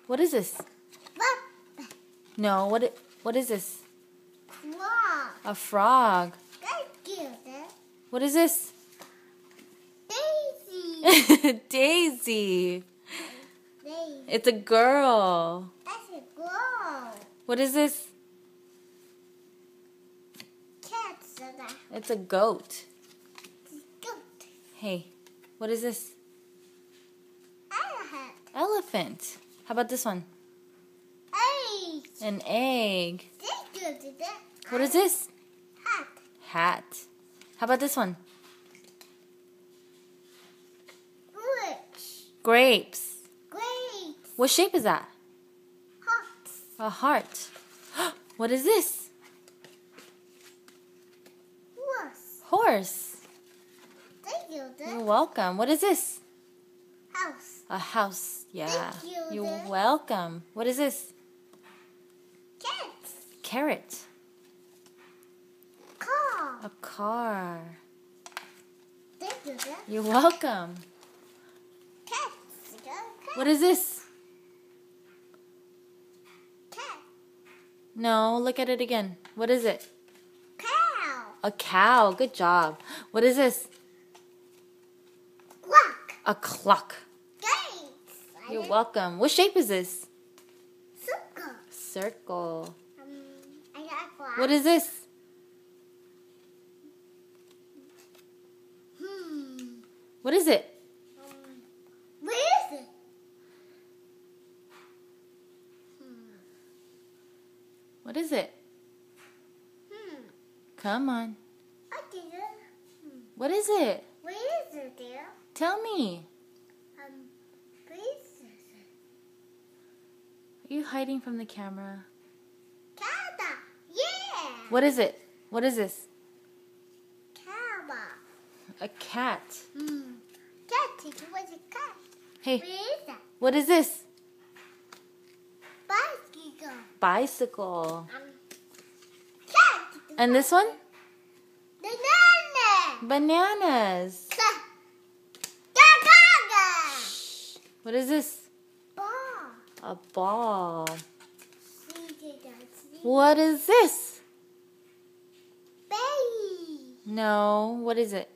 What is this? No, what is this? Frog. A frog. Thank you. What is this? Daisy. Daisy. Daisy. It's a girl. That's a girl. What is this? Cats. It's a goat. Goat. Hey, what is this? Elephant. Elephant. How about this one? Egg. An egg. Thank you. What is this? Hat. Hat. How about this one? Bush. Grapes. Great. What shape is that? Hot. A heart. What is this? Horse. Horse. Thank you. You're welcome. What is this? House. A house. Yeah. Thank you, You're Dad. welcome. What is this? Cat. Carrot. Car. A car. Thank you. You're welcome. Cat. What is this? Cat. No, look at it again. What is it? Cow. A cow. Good job. What is this? Clock. A clock. Gates. You're welcome. What shape is this? Circle. Circle. I got a clock. What is this? What is it? Where is it? What is it? Come on. Okay. What is it? Where is it, dear? Tell me. Where is it? Are you hiding from the camera? Cat. Yeah. What is it? What is this? Cat. A cat. Cat. Where's a cat? Hey, Where is that? what is this? Bicycle. Bicycle. Cat. And this one? Banana. Bananas. Gaga. What is this? Ball. A ball. See. What is this? Baby. No, what is it?